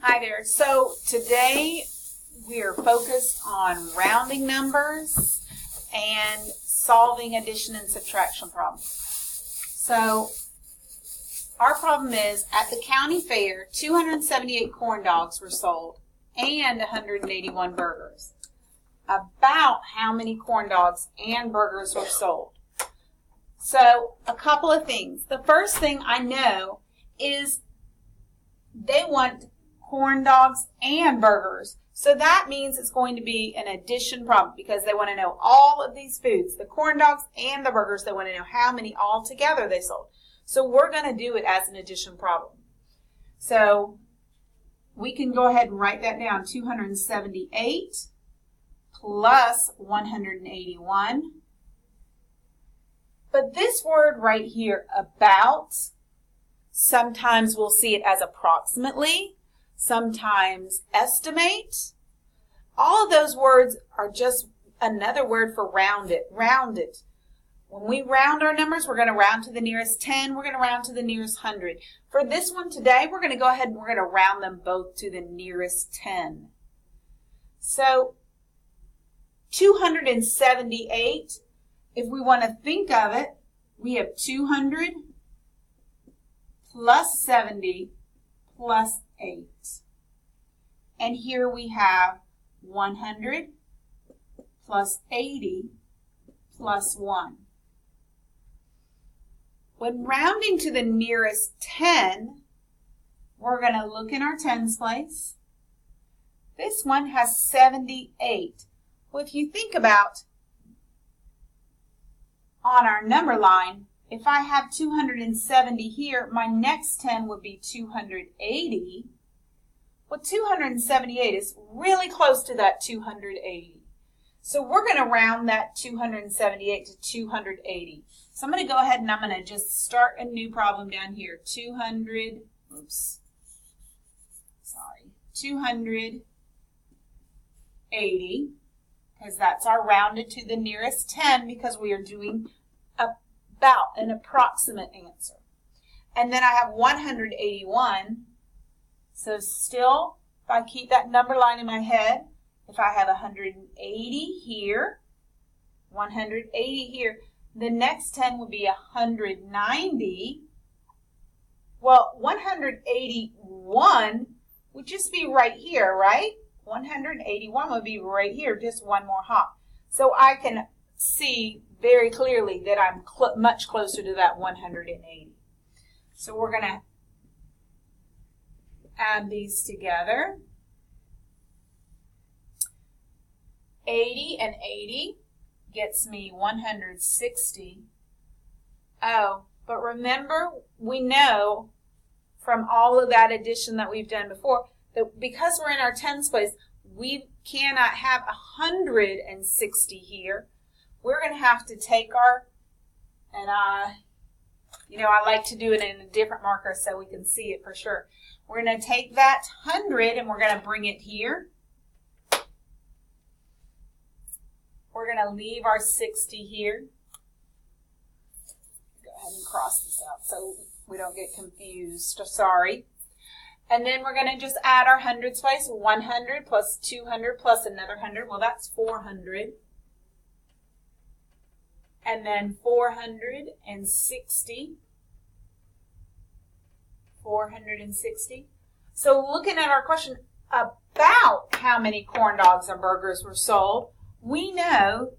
Hi there. So today we are focused on rounding numbers and solving addition and subtraction problems. So our problem is, at the county fair, 278 corn dogs were sold and 181 burgers. About how many corn dogs and burgers were sold? So a couple of things. The first thing I know is they want corn dogs and burgers. So that means it's going to be an addition problem because they want to know all of these foods, the corn dogs and the burgers. They want to know how many altogether they sold. So we're going to do it as an addition problem. So we can go ahead and write that down. 278 plus 181. But this word right here, about, sometimes we'll see it as approximately, sometimes estimate. All of those words are just another word for round it, round it. When we round our numbers, we're going to round to the nearest 10, we're going to round to the nearest 100. For this one today, we're going to go ahead and we're going to round them both to the nearest 10. So 278, if we want to think of it, we have 200 plus 70 plus 8. And here we have 100 plus 80 plus 1. When rounding to the nearest 10, we're going to look in our tens place. This one has 78. Well, if you think about on our number line, if I have 270 here, my next 10 would be 280. Well, 278 is really close to that 280. So we're going to round that 278 to 280. So I'm going to go ahead and I'm going to just start a new problem down here. 280, because that's our rounded to the nearest 10 because we are doing about an approximate answer. And then I have 181. So still, if I keep that number line in my head, if I have 180 here, 180 here, the next 10 would be 190. Well, 181 would just be right here, right? 181 would be right here, just one more hop. So I can see very clearly that I'm much closer to that 180. So we're going to add these together. 80 and 80 gets me 160. Oh, but remember, we know from all of that addition that we've done before that because we're in our tens place, we cannot have 160 here. We're going to have to take our, and I like to do it in a different marker so we can see it for sure. We're going to take that 100 and we're going to bring it here. We're going to leave our 60 here. Go ahead and cross this out so we don't get confused. Sorry. And then we're going to just add our hundreds place. 100 plus 200 plus another 100. Well, that's 400. And then 460. 460. So looking at our question about how many corn dogs and burgers were sold, we know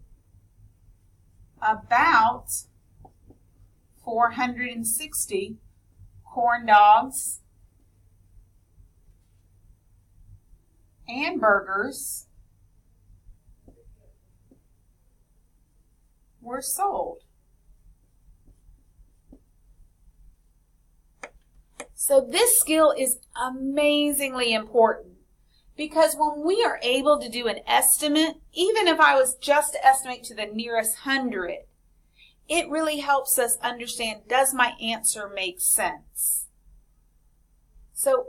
about 460 corn dogs and burgers were sold. So this skill is amazingly important because when we are able to do an estimate, even if I was just to estimate to the nearest 100, it really helps us understand, does my answer make sense? So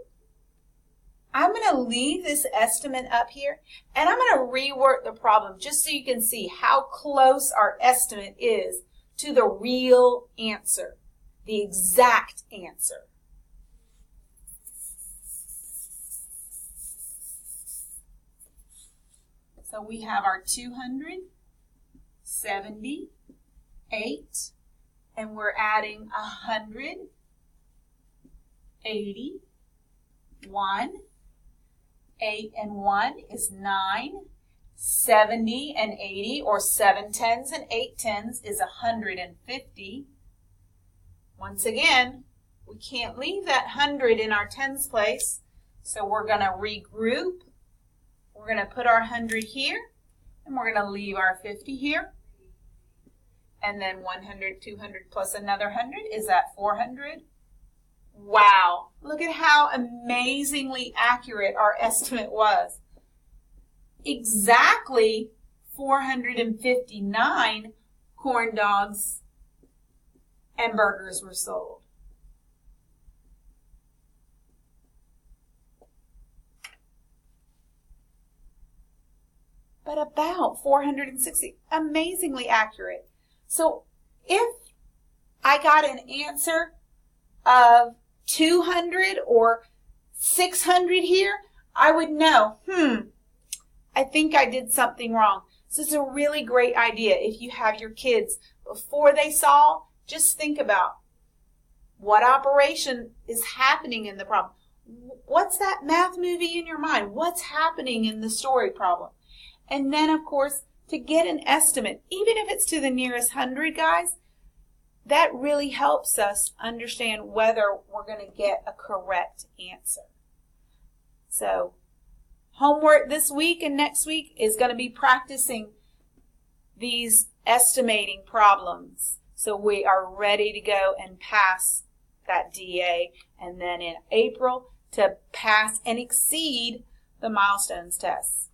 I'm going to leave this estimate up here and I'm going to rework the problem just so you can see how close our estimate is to the real answer, the exact answer. So we have our 278, and we're adding 181. 8 and 1 is 9. 70 and 80, or 7 tens and 8 tens, is 150. Once again, we can't leave that 100 in our tens place, so we're going to regroup. We're going to put our 100 here, and we're going to leave our 50 here. And then 100, 200 plus another 100, is that 400? Wow, look at how amazingly accurate our estimate was. Exactly 459 corn dogs and burgers were sold. But about 460, amazingly accurate. So if I got an answer of 200 or 600 here, I would know, I think I did something wrong. So it's a really great idea if you have your kids, before they solve, just think about what operation is happening in the problem. What's that math movie in your mind? What's happening in the story problem? And then, of course, to get an estimate, even if it's to the nearest 100, guys, that really helps us understand whether we're going to get a correct answer. So, homework this week and next week is going to be practicing these estimating problems. So we are ready to go and pass that DA, and then in April to pass and exceed the milestones tests.